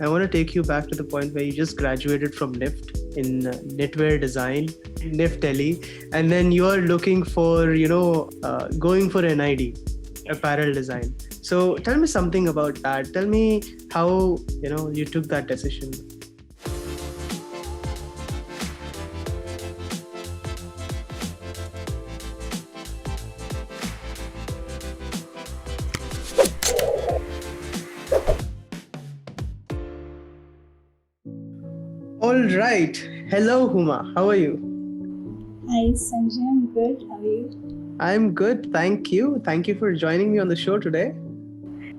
I want to take you back to the point where you just graduated from NIFT in Knitwear Design, NIFT Delhi, and then you are looking for, going for NID, Apparel Design. So tell me something about that. Tell me how, you took that decision. All right. Hello, Homa. How are you? Hi, Sanjay. I'm good. How are you? I'm good. Thank you. Thank you for joining me on the show today.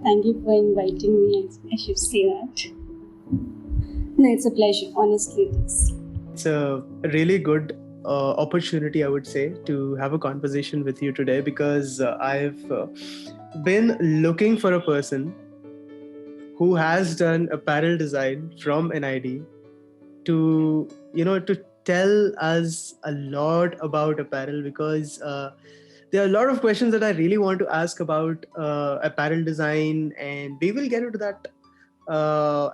Thank you for inviting me. I should say that. No, it's a pleasure. Honestly, it is. It's a really good opportunity, I would say, to have a conversation with you today because I've been looking for a person who has done apparel design from NID to tell us a lot about apparel because there are a lot of questions that I really want to ask about apparel design, and we will get into that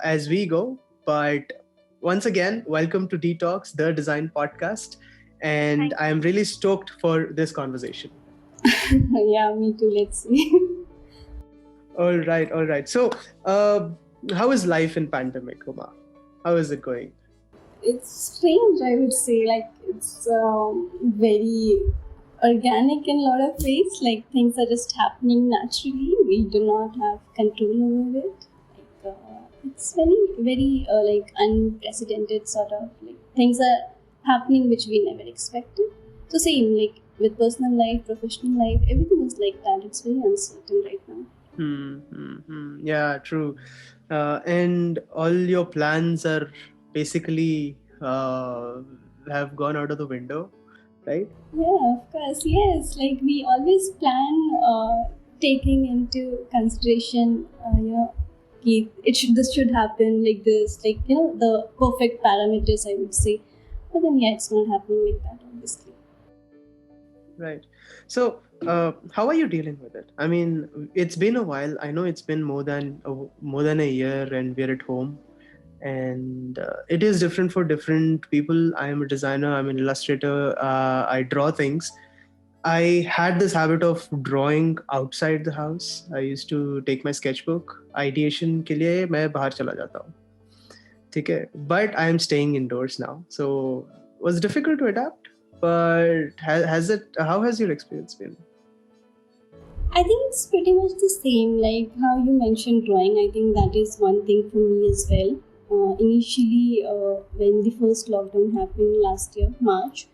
as we go. But once again, welcome to Detox, the design podcast, and I am really stoked for this conversation. Yeah, me too. Let's see. All right. So, how is life in pandemic, Homa? How is it going? It's strange, I would say. Like, it's very organic in a lot of ways. Like, things are just happening naturally. We do not have control over it. Like, it's very like unprecedented sort of like things are happening which we never expected. So same like with personal life, professional life, everything is like that. It's very uncertain right now. Yeah, true. And all your plans are basically have gone out of the window, right? Yeah, of course. Yes, like we always plan taking into consideration, this should happen like this, like the perfect parameters, I would say. But then yeah, it's not happening like that, obviously. Right. So, how are you dealing with it? I mean, it's been a while. I know it's been more than a year, and we're at home. And it is different for different people. I am a designer. I'm an illustrator. I draw things. I had this habit of drawing outside the house. I used to take my sketchbook. Ideation के लिए मैं बाहर चला जाता हूँ. ठीक है? But I am staying indoors now. So it was difficult to adapt. But how has your experience been? I think it's pretty much the same, like how you mentioned drawing. I think that is one thing for me as well. Initially, when the first lockdown happened last year, March,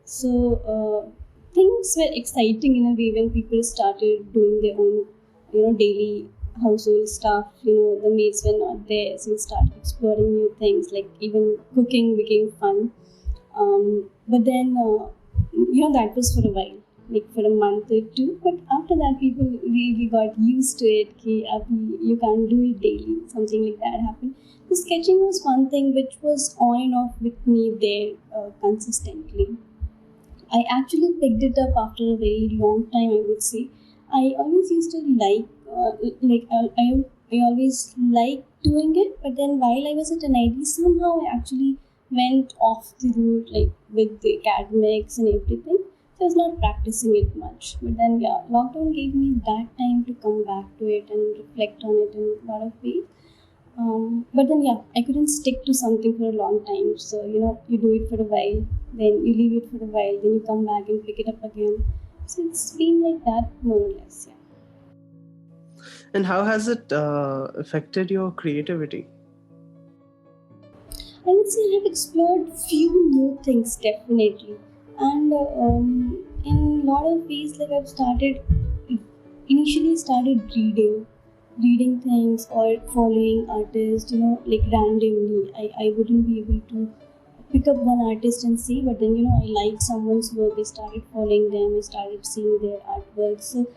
so things were exciting in a way when people started doing their own, daily household stuff. The maids were not there, so we started exploring new things. Like even cooking became fun. But then, that was for a while, like for a month or two. But after that, people really got used to it. You can't do it daily. Something like that happened. So sketching was one thing which was on and off with me there consistently. I actually picked it up after a very long time, I would say. I always used to I always liked doing it, but then while I was at NID, somehow I actually went off the route, like with the academics and everything. So I was not practicing it much. But then, yeah, lockdown gave me that time to come back to it and reflect on it in a lot of ways. But then, yeah, I couldn't stick to something for a long time. So, you do it for a while, then you leave it for a while, then you come back and pick it up again. So it's been like that, more or less, yeah. And how has it affected your creativity? I would say I have explored few new things, definitely. And in a lot of ways, like I've initially started reading things or following artists, like randomly. I wouldn't be able to pick up one artist and see, but then, I liked someone's work, I started following them, I started seeing their artwork. So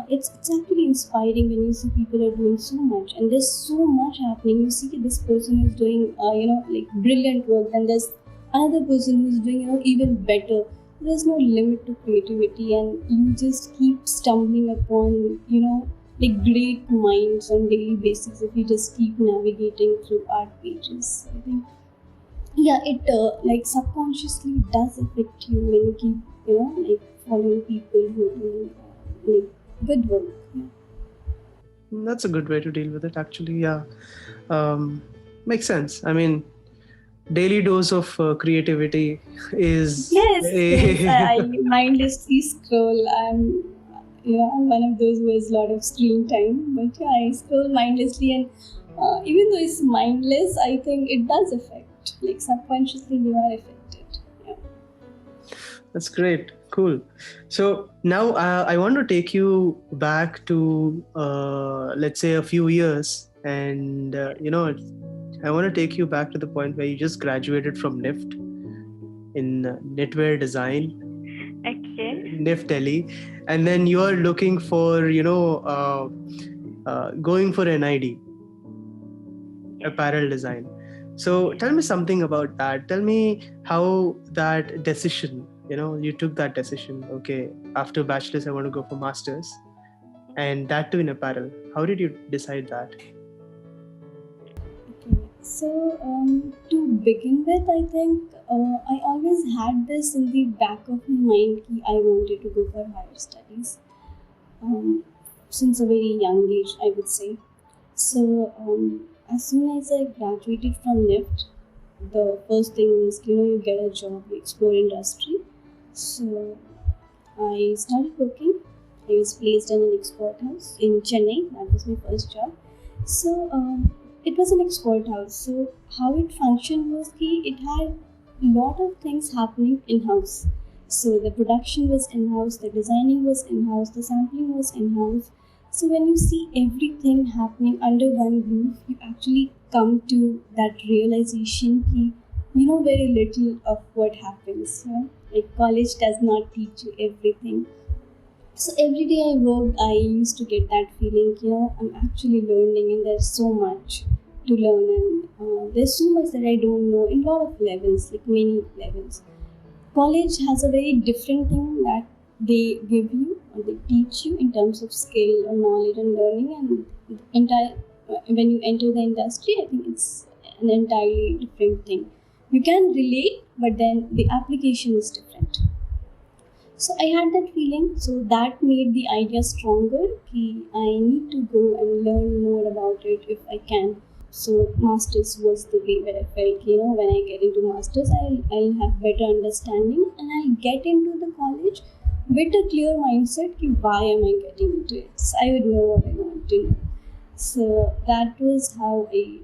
it's actually inspiring when you see people are doing so much, and there's so much happening. You see this person is doing, like brilliant work, then there's another person who's doing, even better. There's no limit to creativity, and you just keep stumbling upon, like great minds on daily basis if you just keep navigating through art pages. I think it like subconsciously does affect you when you keep like following people who are doing like good work. Yeah. That's a good way to deal with it, actually. Yeah. Makes sense. I mean, daily dose of creativity is Yes, I mindlessly scroll. I'm one of those who has a lot of screen time, but yeah, I scroll mindlessly, and even though it's mindless, I think it does affect. Like subconsciously, you are affected. Yeah. That's great. Cool. So now I want to take you back to, let's say, a few years. And, I want to take you back to the point where you just graduated from NIFT in Knitwear Design, Okay. NIFT Delhi. And then you are looking for, going for NID, Apparel Design. So tell me something about that. Tell me how that decision, you took that decision. Okay, after bachelor's, I want to go for master's, and that too in apparel. How did you decide that? Okay. So to begin with, I think I always had this in the back of my mind. Ki I wanted to go for higher studies since a very young age, I would say. So as soon as I graduated from NIFT, the first thing was you get a job, you explore industry. So I started working. I was placed in an export house in Chennai. That was my first job. So it was an export house. So how it functioned was it had a lot of things happening in house. So the production was in house, the designing was in house, the sampling was in house. So when you see everything happening under one roof, you actually come to that realization that you know very little of what happens. Like college does not teach you everything. So every day I worked, I used to get that feeling, I'm actually learning and there's so much to learn, and there's so much that I don't know in a lot of levels, like many levels. College has a very different thing that they give you or they teach you in terms of skill or knowledge and learning, and entire when you enter the industry, I think it's an entirely different thing. You can relate, but then the application is different. So I had that feeling, so that made the idea stronger. I need to go and learn more about it if I can. So masters was the way where I felt, when I get into masters, I'll have better understanding and I'll get into the college with a clear mindset. Why am I getting into it? So I would know what I want to know. So that was how I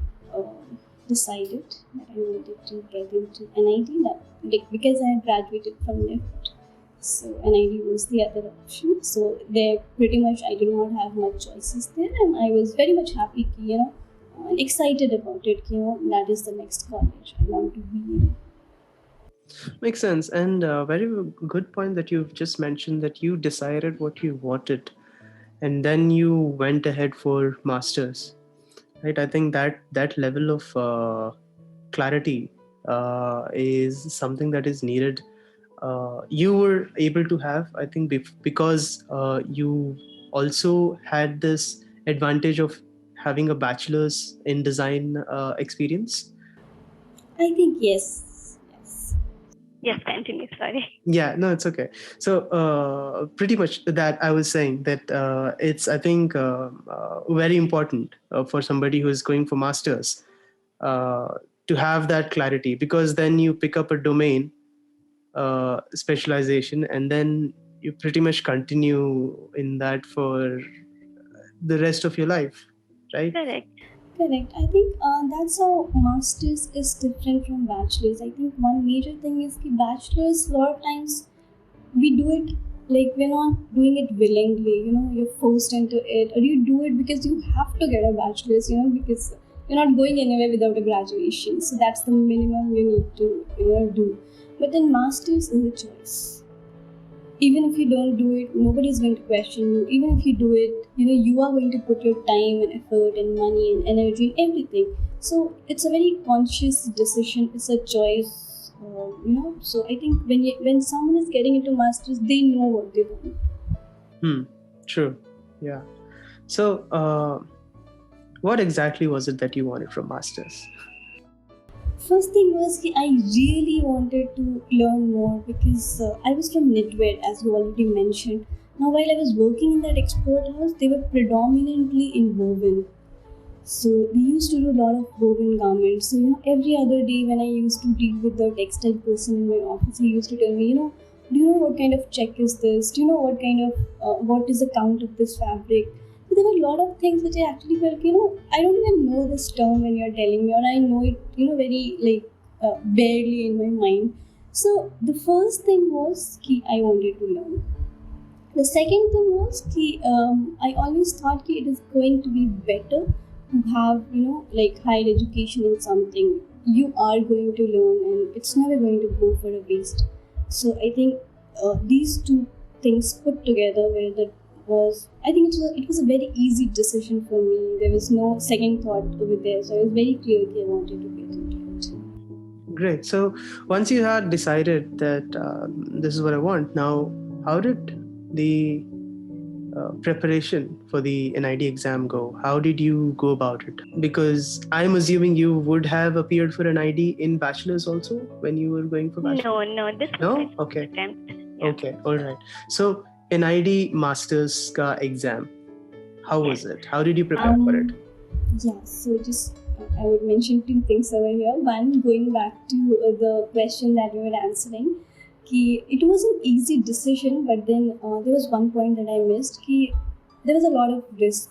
decided that I wanted to get into NID. Because I had graduated from NIFT. So NID was the other option. So there pretty much I did not have much choices there, and I was very much happy, and excited about it. That is the next college I want to be in. Makes sense. And very good point that you've just mentioned, that you decided what you wanted and then you went ahead for masters, right? I think that level of clarity is something that is needed. You were able to have, I think, because you also had this advantage of having a bachelor's in design experience. I think yes. Yes, continue. Sorry. Yeah, no, it's okay. So pretty much that I was saying that it's, I think, very important for somebody who is going for masters uh, to have that clarity, because then you pick up a domain specialization and then you pretty much continue in that for the rest of your life, right? Correct. Correct. I think that's how masters is different from bachelors. I think one major thing is the bachelors. A lot of times we do it like we're not doing it willingly. You're forced into it, or you do it because you have to get a bachelor's. Because you're not going anywhere without a graduation. So that's the minimum you need to do. But then masters is a choice. Even if you don't do it, nobody's going to question you. Even if you do it, you are going to put your time and effort and money and energy and everything. So it's a very conscious decision. It's a choice. So I think when someone is getting into masters, they know what they want. True. Yeah. So, what exactly was it that you wanted from masters? First thing was I really wanted to learn more because I was from Knitwear, as you already mentioned. Now, while I was working in that export house, they were predominantly in woven. So we used to do a lot of woven garments. So every other day when I used to deal with the textile person in my office, he used to tell me, do you know what kind of check is this? Do you know what kind of what is the count of this fabric? So there were a lot of things which I actually felt, I don't even know this term when you're telling me, or I know it, very like barely in my mind. So the first thing was I wanted to learn. The second thing was I always thought it is going to be better to have like higher education in something you are going to learn, and it's never going to go for a waste. So I think these two things put together where that was, I think it was a very easy decision for me. There was no second thought over there, so I was very clear I wanted to get into it. Great. So once you had decided that this is what I want, now how did the preparation for the NID exam go? How did you go about it? Because I'm assuming you would have appeared for NID in bachelor's also when you were going for bachelor. No, this was No? my Okay. attempt. Yeah. Okay, all right. So NID masters ka exam, how was it? How did you prepare for it? Yeah, so just I would mention two things over here. One, going back to the question that we were answering, it was an easy decision, but then there was one point that I missed. There was a lot of risk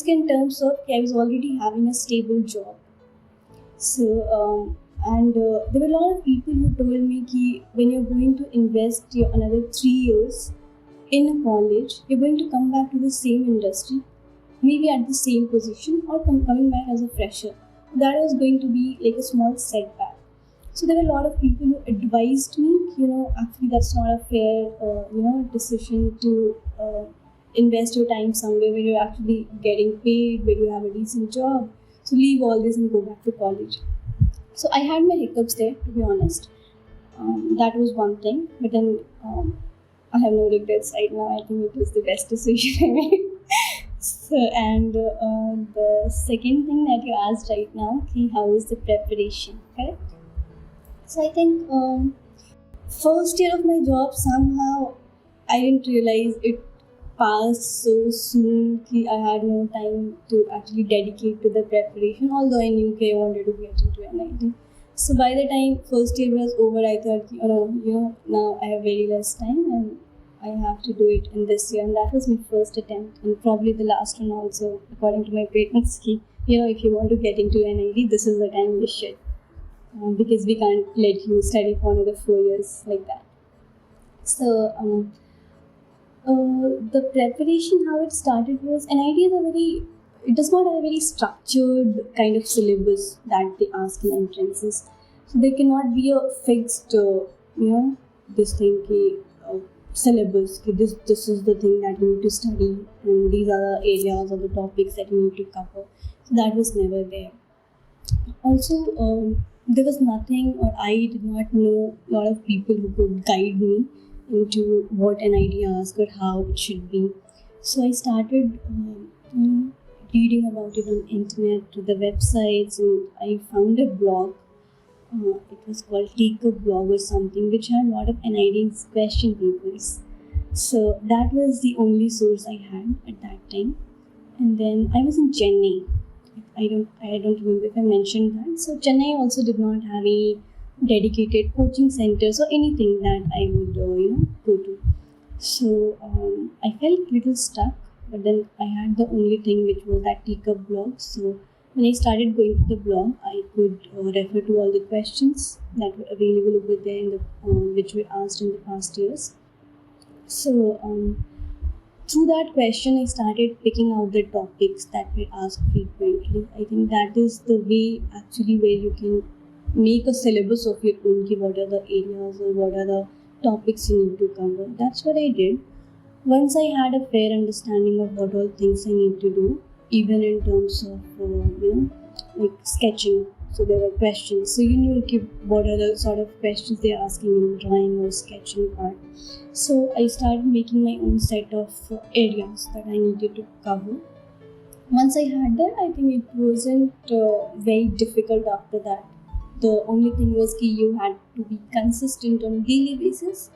in terms of I was already having a stable job. So and there were a lot of people who told me when you're going to invest your another 3 years in a college, you're going to come back to the same industry, maybe at the same position, or coming back as a fresher. That was going to be like a small setback. So there were a lot of people who advised me, actually that's not a fair, decision to invest your time somewhere where you're actually getting paid, where you have a decent job. So leave all this and go back to college. So I had my hiccups there, to be honest. That was one thing, but then I have no regrets right now. I think it was the best decision I made. So, and the second thing that you asked right now, how is the preparation, correct? So I think first year of my job, somehow I didn't realize it passed so soon. I had no time to actually dedicate to the preparation, although I knew I wanted to get into NID. So by the time first year was over, I thought, now I have very less time and I have to do it in this year. And that was my first attempt, and probably the last one also, according to my parents. If you want to get into NID, this is the time you should. Because we can't let you study for another 4 years like that. So the preparation, how it started was, NID it does not have a very structured kind of syllabus that they ask in entrances. So there cannot be a fixed, this thing, syllabus. This is the thing that you need to study, and these are the areas or the topics that you need to cover. So that was never there. Also, there was nothing, or I did not know a lot of people who could guide me into what NID asks or how it should be. So I started reading about it on internet, the websites, and I found a blog. It was called Take a Blog or something, which had a lot of NID question papers. So that was the only source I had at that time. And then I was in Chennai. I don't remember if I mentioned that. So Chennai also did not have any dedicated coaching centers or anything that I would go to. So I felt a little stuck, but then I had the only thing which was that Teacup blog. So when I started going to the blog, I could refer to all the questions that were available over there in the which were asked in the past years. So through that question, I started picking out the topics that were asked frequently. I think that is the way actually where you can make a syllabus of your own. What are the areas or what are the topics you need to cover. That's what I did. Once I had a fair understanding of what all things I need to do, even in terms of like sketching. So there were questions. So you knew what are the sort of questions they're asking in drawing or sketching part. So I started making my own set of areas that I needed to cover. Once I had that, I think it wasn't very difficult after that. The only thing was that you had to be consistent on daily basis.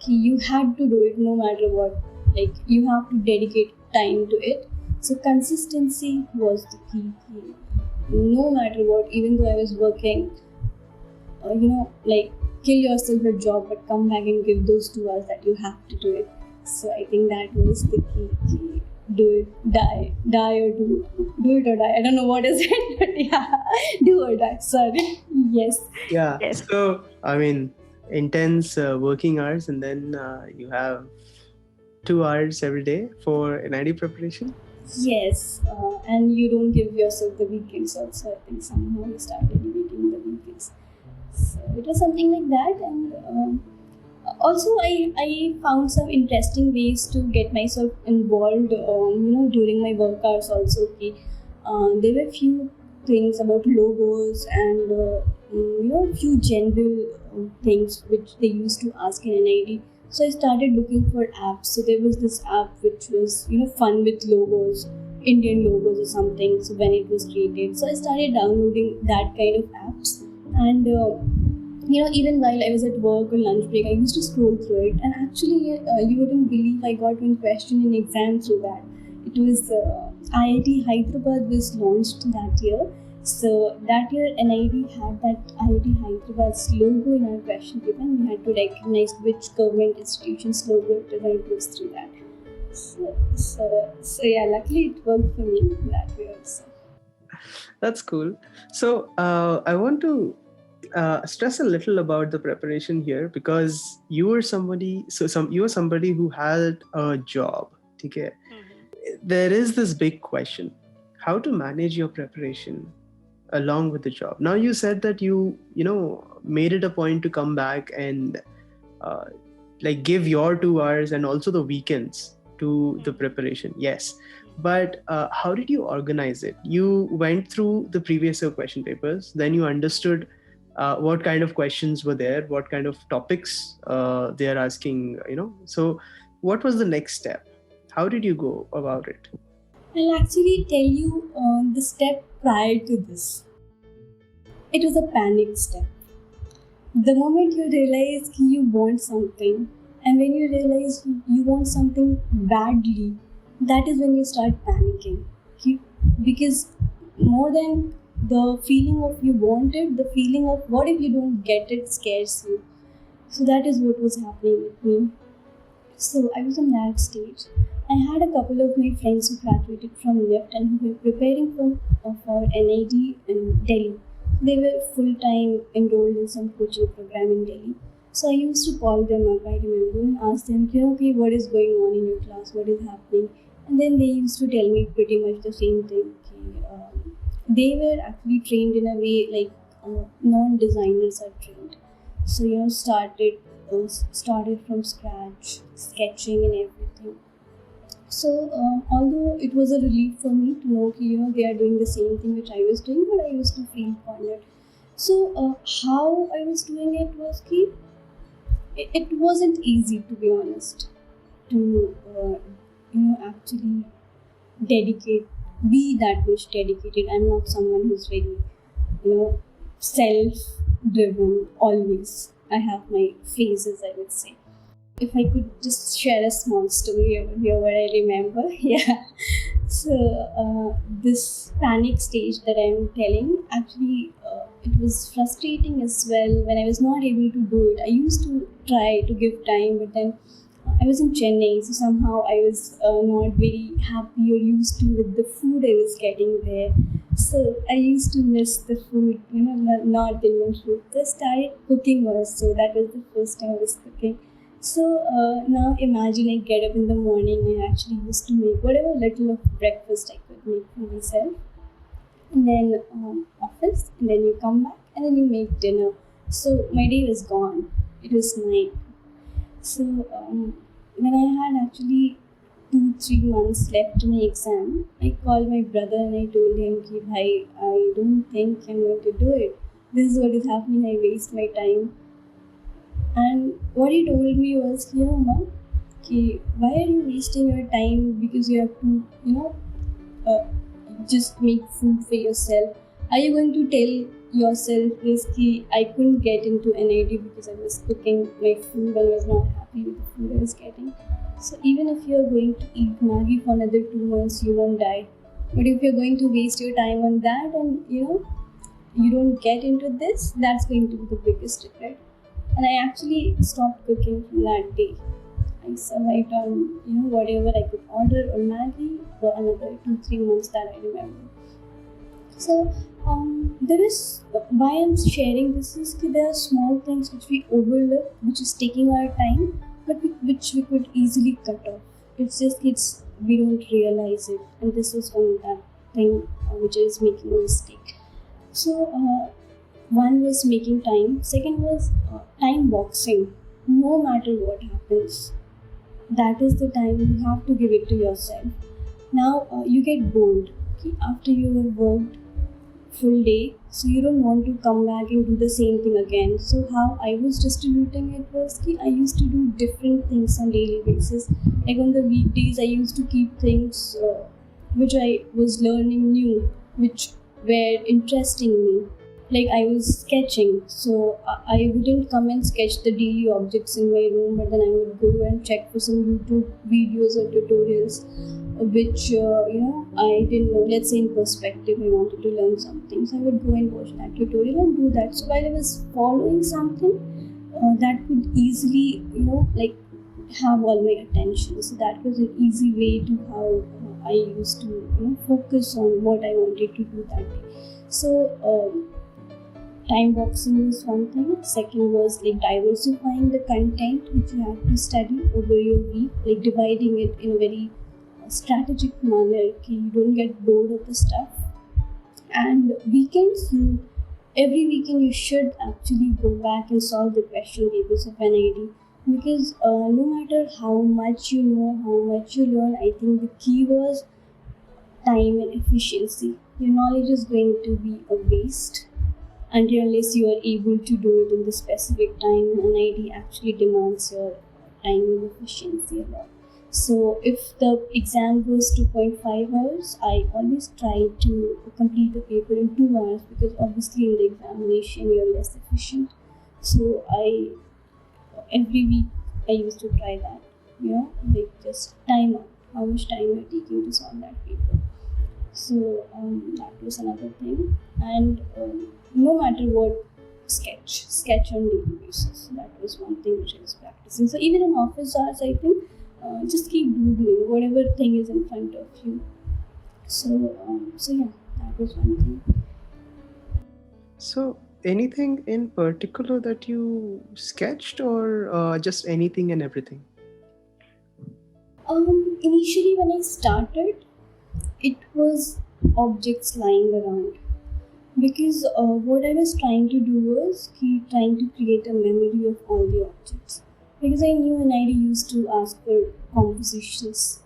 You had to do it no matter what. Like you have to dedicate time to it. So consistency was the key. No matter what, even though I was working, like kill yourself a job, but come back and give those 2 hours that you have to do it. So I think that was the key. Do it, die or do it or die. I don't know what is it, but yeah, do or die. Sorry. Yes. Yeah. Yes. So, I mean, intense working hours, and then you have 2 hours every day for NID preparation. Yes, and you don't give yourself the weekends also. I think somehow you start dedicating the weekends. So it was something like that, and also I found some interesting ways to get myself involved. During my work hours also. Okay, there were few things about logos and few general things which they used to ask in NID. So I started looking for apps. So there was this app which was fun with logos, Indian logos or something. So when it was created, so I started downloading that kind of apps, and even while I was at work or lunch break, I used to scroll through it. And actually, you wouldn't believe I got one question in exam through that. It was IIT Hyderabad was launched that year. So that year, NID had that IIT Hyderabad's logo in our question paper, and we had to recognize which government institution's logo it was, and it was through that. So yeah, luckily it worked for me that way also. That's cool. So I want to stress a little about the preparation here, because you were somebody. You were somebody who had a job. Okay. There is this big question: how to manage your preparation along with the job. Now you said that you made it a point to come back and like give your 2 hours and also the weekends to the preparation. Yes, but how did you organize it? You went through the previous year question papers, then you understood what kind of questions were there, what kind of topics they are asking. So what was the next step? How did you go about it? I'll actually tell you the step prior to this. It was a panic step. The moment you realize you want something, and when you realize you want something badly, that is when you start panicking. Because more than the feeling of you want it, the feeling of what if you don't get it scares you. So that is what was happening with me. So I was in that stage. I had a couple of my friends who graduated from NIFT and who were preparing for NID in Delhi. They were full-time enrolled in some coaching program in Delhi. So I used to call them up, I remember, and ask them, okay, what is going on in your class? What is happening? And then they used to tell me pretty much the same thing. They were actually trained in a way like non-designers are trained. So, started from scratch, sketching and everything. So, although it was a relief for me to know they are doing the same thing which I was doing, but I used to feel cornered. So, how I was doing it was it wasn't easy, to be honest, to actually be that much dedicated. I'm not someone who's very self-driven always. I have my phases, I would say. If I could just share a small story over here, what I remember. Yeah. So this panic stage that I'm telling, actually it was frustrating as well when I was not able to do it. I used to try to give time, but then I was in Chennai, so somehow I was not very happy or used to with the food I was getting there. So I used to miss the food, North Indian food. So I started cooking also. That was the first time I was cooking. So now imagine I get up in the morning. I actually used to make whatever little of breakfast I could make for myself. And then office, and then you come back, and then you make dinner. So my day was gone. It was night. So when I had actually 2-3 months left to my exam, I called my brother and I told him, "Ki, bhai, I don't think I'm going to do it. This is what is happening. I waste my time." And what he told me was, "Ma, ki, why are you wasting your time because you have to, uh, just make food for yourself? Are you going to tell yourself this ki I couldn't get into NID because I was cooking my food and I was not happy with the food I was getting? So even if you're going to eat Maggi for another 2 months, you won't die. But if you're going to waste your time on that and you don't get into this, that's going to be the biggest regret." And I actually stopped cooking from that day. I survived on whatever I could order or Maggi for another 2-3 months that I remember. So there is why I'm sharing this is that there are small things which we overlook, which is taking our time, but which we could easily cut off. It's we don't realize it, and this is one of that thing which is making a mistake. So one was making time. Second was time boxing. No matter what happens, that is the time you have to give it to yourself. Now you get bored after you have worked full day, so you don't want to come back and do the same thing again. So how I was distributing it was I used to do different things on daily basis. Like on the weekdays, I used to keep things which I was learning new, which were interesting me. Like I was sketching, so I wouldn't come and sketch the daily objects in my room, but then I would go and check for some YouTube videos or tutorials which I didn't know. Let's say in perspective I wanted to learn something, so I would go and watch that tutorial and do that. So while I was following something that could easily like have all my attention, so that was an easy way to how I used to focus on what I wanted to do that day. So time boxing was one thing. Second was like diversifying the content which you have to study over your week, like dividing it in a very strategic manner, you don't get bored of the stuff. And weekends, every weekend you should actually go back and solve the question papers of NID, because no matter how much you know, how much you learn, I think the key was time and efficiency. Your knowledge is going to be a waste until unless you are able to do it in the specific time, and NID actually demands your time and efficiency a lot. So if the exam was 2.5 hours, I always try to complete the paper in 2 hours, because obviously in the examination you're less efficient. So every week I used to try that, like just time out, how much time you're taking to solve that paper. So that was another thing. And no matter what, sketch on daily basis. That was one thing which I was practicing. So even in office hours, I think just keep doodling whatever thing is in front of you. So yeah, that was one thing. So anything in particular that you sketched, or just anything and everything? Initially when I started, it was objects lying around, because what I was trying to do was trying to create a memory of all the objects, because I knew NID used to ask for compositions.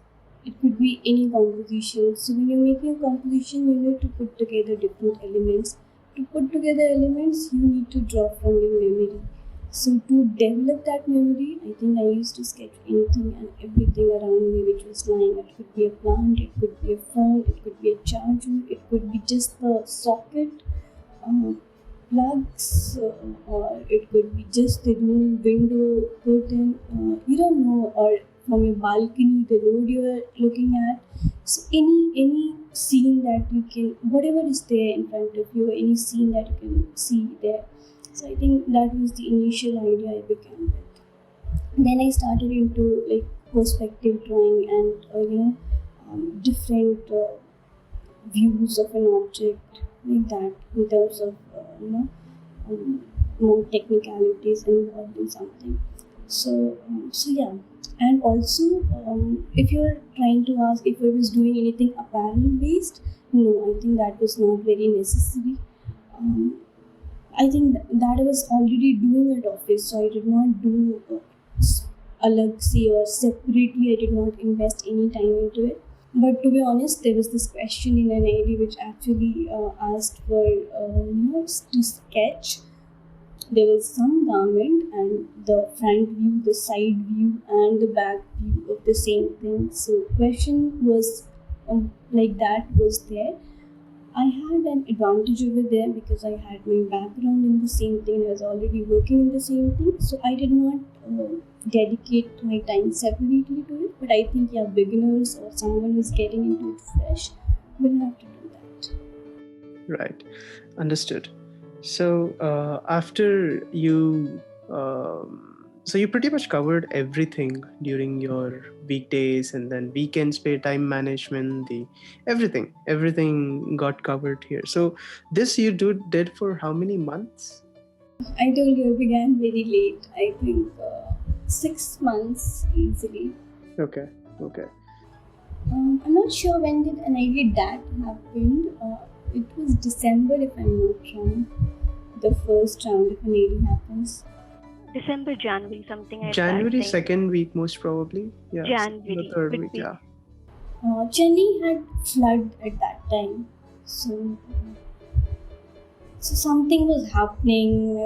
It could be any composition. So when you're making a composition, you need to put together different elements. To put together elements, you need to draw from your memory. So to develop that memory, I think I used to sketch anything and everything around me which was lying. It could be a plant, it could be a phone, it could be a charger, it could be just the socket, plugs, or it could be just the room window curtain. You don't know, or from your balcony, the road you are looking at. So any scene that you can, whatever is there in front of you, any scene that you can see there. So I think that was the initial idea I began with. Then I started into like perspective drawing and different views of an object, like that, in terms of more technicalities involved in something. So yeah. And also, if you're trying to ask if I was doing anything apparel based, no, I think that was not very necessary. I think that I was already doing at office, so I did not do alag se or separately I did not invest any time into it. But to be honest, there was this question in NID which actually asked for to sketch. There was some garment and the front view, the side view, and the back view of the same thing. So question was like that was there. I had an advantage over there because I had my background in the same thing. I was already working in the same thing, so I did not dedicate my time separately to it. But I think beginners or someone who's getting into it fresh will have to do that. Right. Understood. So after you, so you pretty much covered everything during your weekdays and then weekends, pay time management, everything got covered here. So this you did for how many months? I told you I began very late. I think 6 months easily. Okay. I'm not sure when did NID that happened. It was December if I'm not wrong. The first round of NID happens. December, January, something like January that. second week, most probably. Yeah. January. The third week, yeah. Chennai had flood at that time, so something was happening.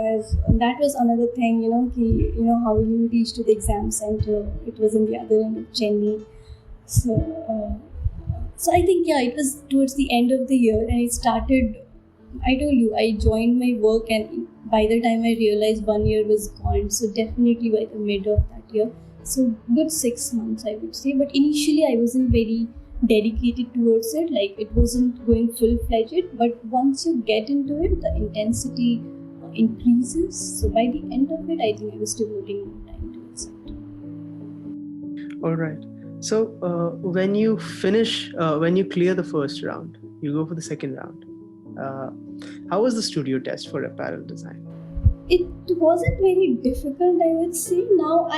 That was another thing, how will you reach to the exam center? It was in the other end of Chennai, so I think it was towards the end of the year, and it started. I told you, I joined my work, and by the time I realized 1 year was gone, so definitely by the mid of that year. So good 6 months, I would say. But initially, I wasn't very dedicated towards it. Like, it wasn't going full-fledged. But once you get into it, the intensity increases. So by the end of it, I think I was devoting more time towards it. All right. So when you clear the first round, you go for the second round. How was the studio test for apparel design? It wasn't very difficult, I would say. Now,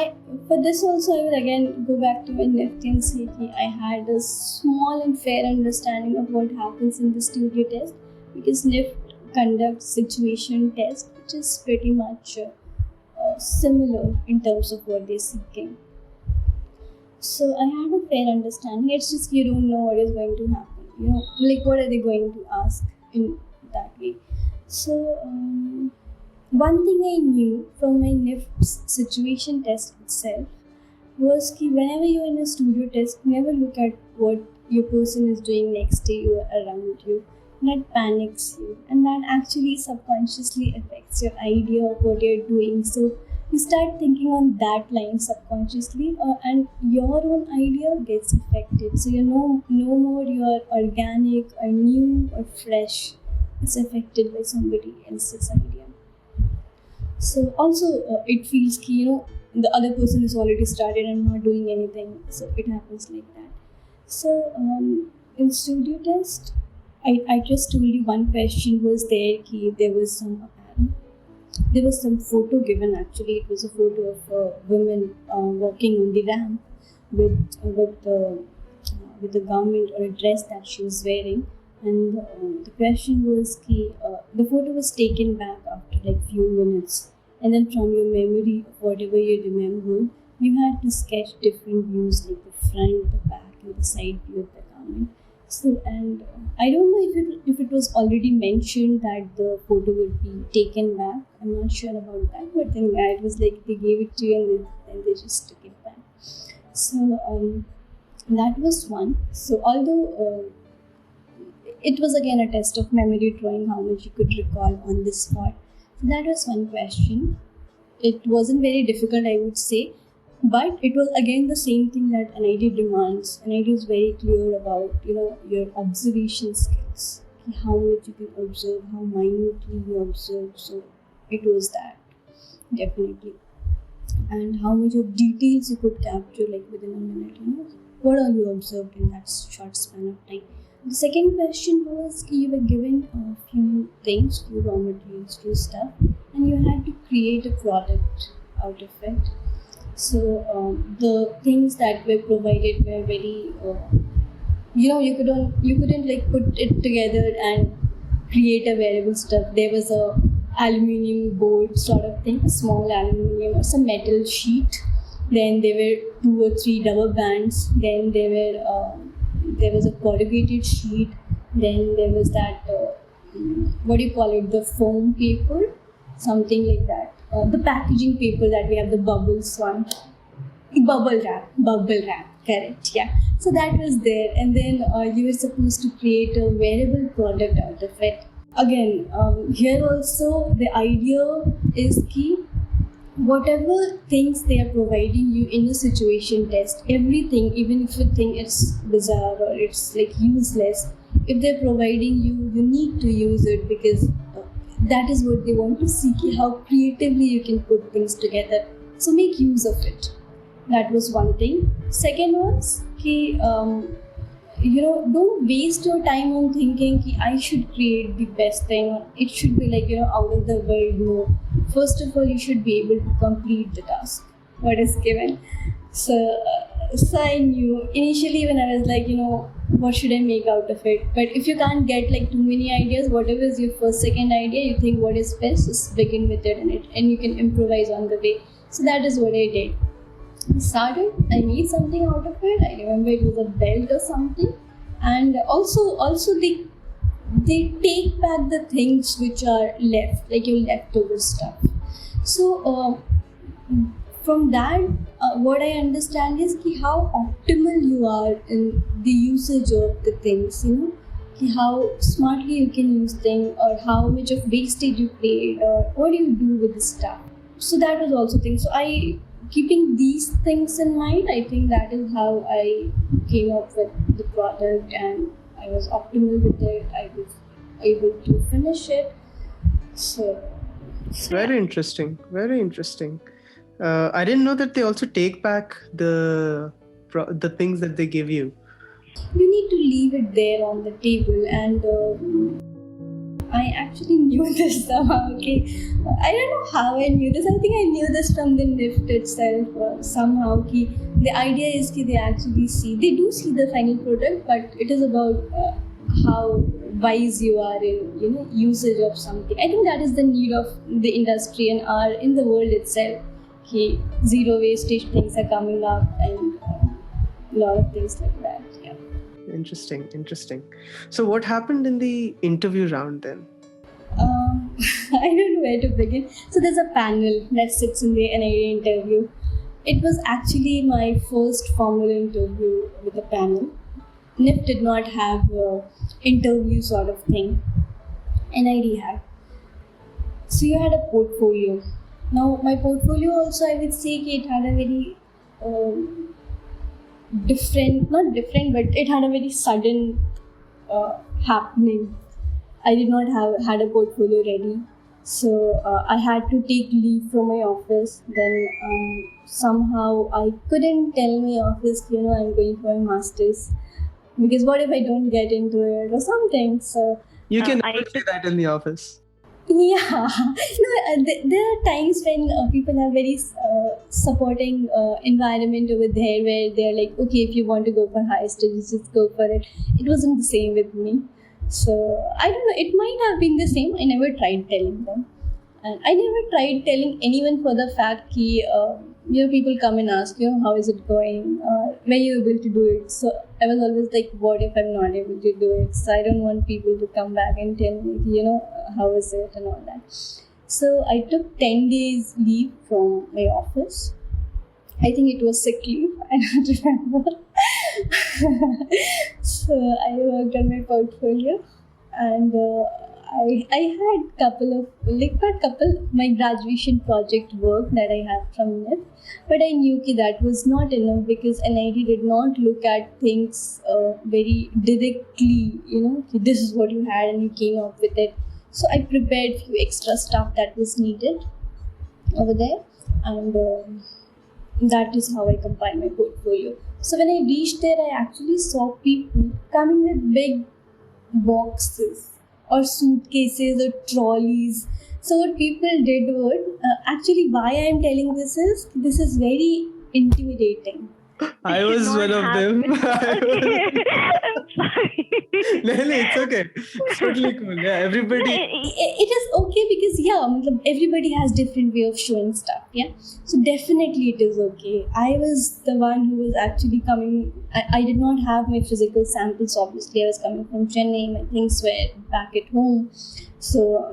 for this also, I will again go back to my NIFT and say I had a small and fair understanding of what happens in the studio test, because NIFT conducts situation test, which is pretty much similar in terms of what they're seeking. So I had a fair understanding. It's just you don't know what is going to happen. Like what are they going to ask in that way. So one thing I knew from my NIFT situation test itself was that whenever you're in a studio test, never look at what your person is doing next to you or around you. That panics you, and that actually subconsciously affects your idea of what you're doing. So you start thinking on that line subconsciously, and your own idea gets affected. So no more you're organic or new or fresh. It's affected by somebody else's idea. So also it feels the other person is already started and not doing anything. So it happens like that. So in studio test, I just told you one question was there. There was some apparel. There was some photo given. Actually, it was a photo of a woman walking on the ramp with the garment or a dress that she was wearing. And the question was the photo was taken back after like few minutes, and then from your memory of whatever you remember, you had to sketch different views, like the front, the back, and the side view of the garment. So, and I don't know if it was already mentioned that the photo would be taken back. I'm not sure about that, but then it was like they gave it to you and they just took it back. So that was one. So although it was again a test of memory drawing, how much you could recall on the spot. So that was one question. It wasn't very difficult, I would say. But it was again the same thing that NID demands. NID is very clear about your observation skills, how much you can observe, how minutely you observe. So it was that, definitely, and how much of details you could capture like within a minute. What all you observed in that short span of time. The second question was you were given a few things, few raw materials, few stuff, and you had to create a product out of it. So the things that were provided were very, you couldn't like put it together and create a wearable stuff. There was a aluminium board sort of thing, a small aluminium or some metal sheet Then there were 2 or 3 rubber bands. Then there was a corrugated sheet. Then there was that what do you call it? The foam paper, something like that. The packaging paper that we have, the bubbles one. Bubble wrap, correct, yeah. So that was there, and then you were supposed to create a wearable product out of it. Again, here also the idea is key. Whatever things they are providing you in a situation test, everything, even if you think it's bizarre or it's like useless, if they're providing you, you need to use it because that is what they want to see, how creatively you can put things together. So make use of it. That was one thing. Second was, don't waste your time on thinking I should create the best thing. It should be like, out of the world. No. First of all, you should be able to complete the task, what is given. So I knew initially when I was like, what should I make out of it? But if you can't get like too many ideas, whatever is your first, second idea, you think what is best, just begin with it and you can improvise on the way. So that is what I did. I made something out of it. I remember it was a belt or something, and also they take back the things which are left, like your leftover stuff. So from that, what I understand is how optimal you are in the usage of the things. How smartly you can use things, or how much of wastage you create, or what do you do with the stuff. So that was also thing. So keeping these things in mind, I think that is how I came up with the product, and I was optimal with it. I was able to finish it. So very interesting. Very interesting. I didn't know that they also take back the things that they give you. You need to leave it there on the table, and I actually knew this somehow. Okay, I don't know how I knew this. I think I knew this from the NIFT itself somehow. The idea is they do see the final product, but it is about how wise you are in usage of something. I think that is the need of the industry and in the world itself. Zero wastage things are coming up, and a lot of things like that. Yeah. Interesting. So what happened in the interview round then? I don't know where to begin. So there's a panel that sits in the NID interview. It was actually my first formal interview with a panel. NIFT did not have an interview sort of thing. NID had. So you had a portfolio. Now my portfolio also, I would say it had a very not different, but it had a very sudden happening. I did not had a portfolio ready. So I had to take leave from my office. Then somehow I couldn't tell my office, I'm going for a master's. Because what if I don't get into it or something? So you can never say that in the office. Yeah, there are times when people have very supporting environment over there where they're like, okay, if you want to go for higher studies, just go for it. It wasn't the same with me. So I don't know, it might have been the same. I never tried telling them. And I never tried telling anyone for the fact that people come and ask, how is it going? Were you able to do it? So I was always like, what if I'm not able to do it? So I don't want people to come back and tell me, how is it and all that. So I took 10 days leave from my office. I think it was sick leave, I don't remember. So I worked on my portfolio, and I had my graduation project work that I had from NIFT, but I knew that was not enough because NID did not look at things very directly, this is what you had and you came up with it. So I prepared few extra stuff that was needed over there, and that is how I compiled my portfolio. So when I reached there, I actually saw people coming with big boxes or suitcases or trolleys. So what people did was, actually why I am telling this is very intimidating. I was one of them. I'm sorry. No, it's okay. It's totally cool. Yeah, everybody. It is okay because everybody has different way of showing stuff. Yeah, so definitely it is okay. I was the one who was actually coming. I did not have my physical samples. Obviously, I was coming from Chennai. My things were back at home. So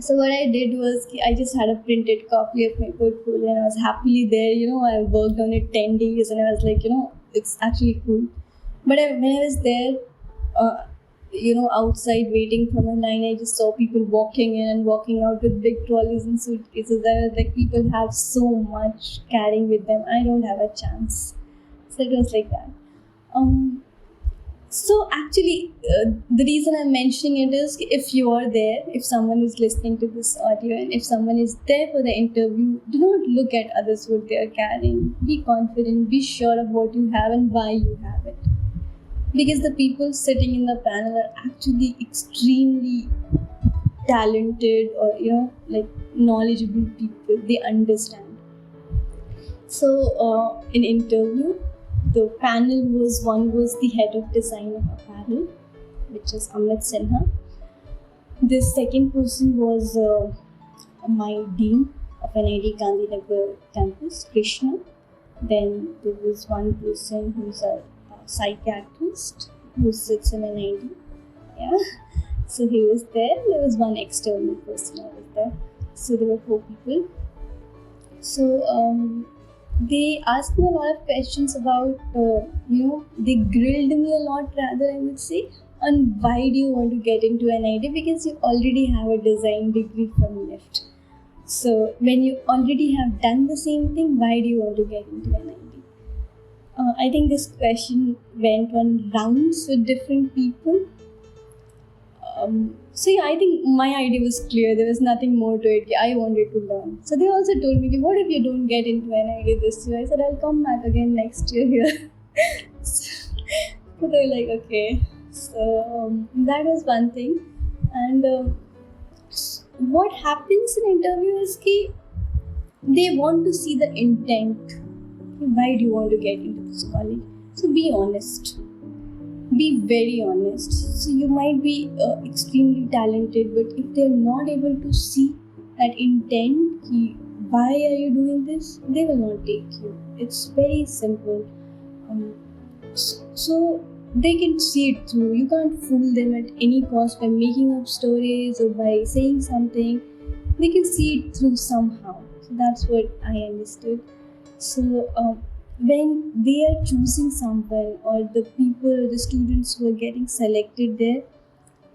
what I did was I just had a printed copy of my portfolio and I was happily there. I worked on it 10 days and I was like, it's actually cool. But when I was there, outside waiting for my line, I just saw people walking in and walking out with big trolleys and suitcases. I was like, people have so much carrying with them. I don't have a chance. So it was like that. So actually, the reason I'm mentioning it is if you are there, if someone is listening to this audio and if someone is there for the interview, do not look at others what they are carrying. Be confident, be sure of what you have and why you have it. Because the people sitting in the panel are actually extremely talented or, knowledgeable people. They understand. So in interview, the panel was the head of design of apparel, which is Amit Sinha. The second person was my dean of NID Gandhinagar campus, Krishna. Then there was one person who's a psychiatrist who sits in NID. Yeah, so he was there. There was one external person who was there. So there were 4 people. So they asked me a lot of questions about, they grilled me a lot rather, I would say, on why do you want to get into NID, because you already have a design degree from NIFT. So when you already have done the same thing, why do you want to get into NID? I think this question went on rounds with different people. So yeah, I think my idea was clear. There was nothing more to it. I wanted to learn. So they also told me, what if you don't get into NID this year? I said, I'll come back again next year here. So they were like, okay. So that was one thing. And what happens in interview is they want to see the intent. Why do you want to get into this college? So be honest. Be very honest. So you might be extremely talented, but if they're not able to see that intent, why are you doing this, they will not take you. It's very simple. So they can see it through. You can't fool them at any cost by making up stories or by saying something. They can see it through somehow. So that's what I understood. So when they are choosing someone, or the people, the students who are getting selected there,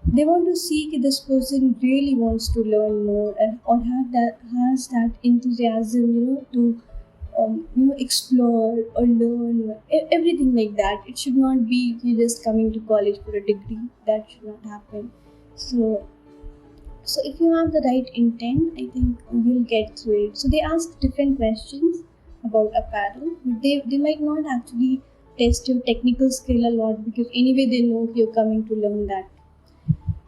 they want to see if this person really wants to learn more or has that enthusiasm, to explore or learn, everything like that. It should not be you just coming to college for a degree. That should not happen. So if you have the right intent, I think you'll get through it. So they ask different questions about apparel, but they might not actually test your technical skill a lot, because anyway they know you're coming to learn that.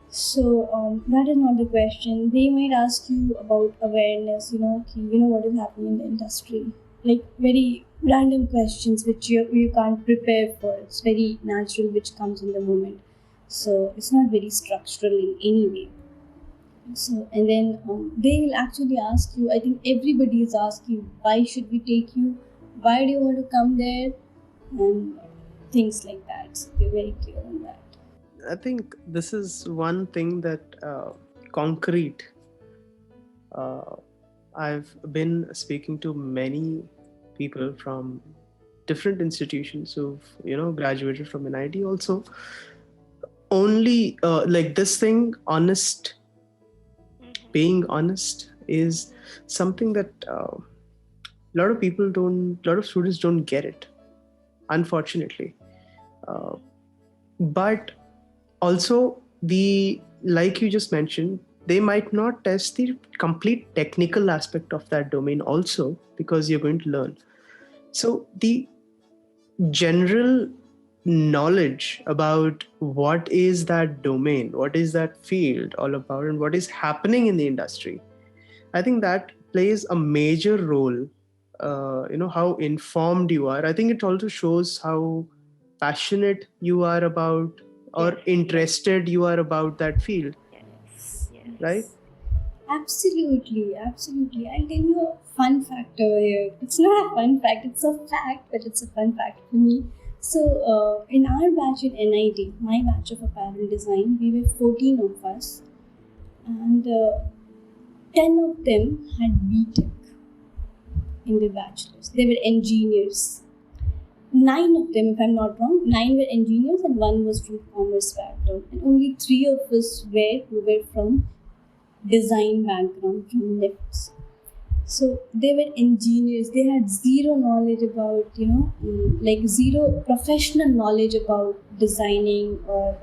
So that is not the question. They might ask you about awareness, what is happening in the industry, like very random questions which you can't prepare for. It's very natural, which comes in the moment. So it's not very structural in any way. So, and then they will actually ask you, I think everybody is asking, why should we take you? Why do you want to come there? And things like that. So they're very clear on that. I think this is one thing that concrete. I've been speaking to many people from different institutions who've graduated from NID also. Only like this thing, honest. Being honest is something that a lot of students don't get it, unfortunately. But also, like you just mentioned, they might not test the complete technical aspect of that domain also, because you're going to learn. So the general knowledge about what is that domain, what is that field all about, and what is happening in the industry, I think that plays a major role. How informed you are. I think it also shows how passionate you are about, or interested you are about that field. Yes. Right? Absolutely, absolutely. I'll tell you a fun fact over here. It's not a fun fact, it's a fact, but it's a fun fact for me. So, in our batch in NID, my batch of apparel design, we were 14 of us, and 10 of them had BTech in their bachelors. They were engineers. 9 of them, if I'm not wrong, 9 were engineers and 1 was from commerce background. And only 3 of us who were from design background, from NIFTs. So they were engineers. They had zero knowledge about, like zero professional knowledge about designing or,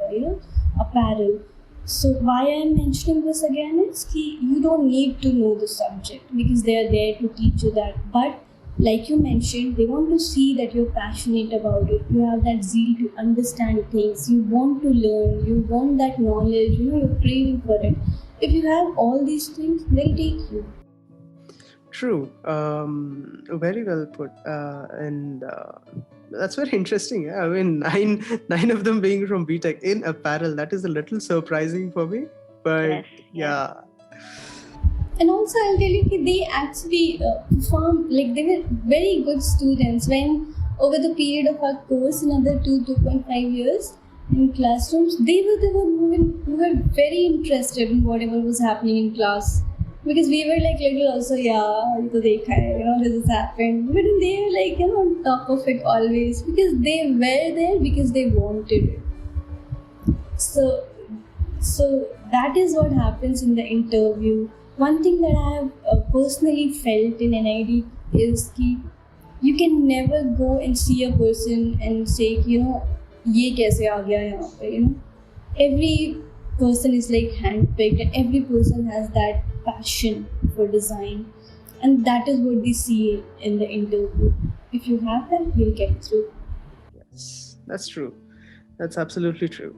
apparel. So why I'm mentioning this again is you don't need to know the subject because they are there to teach you that. But like you mentioned, they want to see that you're passionate about it. You have that zeal to understand things. You want to learn. You want that knowledge. You're craving for it. If you have all these things, they'll take you. True. Very well put. And that's very interesting. Yeah? I mean, nine of them being from BTech in apparel. That is a little surprising for me. But Yes, yeah. And also, I'll tell you, they actually performed, like they were very good students when over the period of our course, another 2.5 years in classrooms, they were the one who were very interested in whatever was happening in class. Because we were like little also, this has happened. But they were like, on top of it always because they were there because they wanted it. So that is what happens in the interview. One thing that I have personally felt in NID is that you can never go and see a person and say, ye kaise aa gaya yahan pe, Every person is like handpicked and every person has that passion for design, and that is what they see in the interview. If you have that, you'll get through. Yes, that's true. That's absolutely true.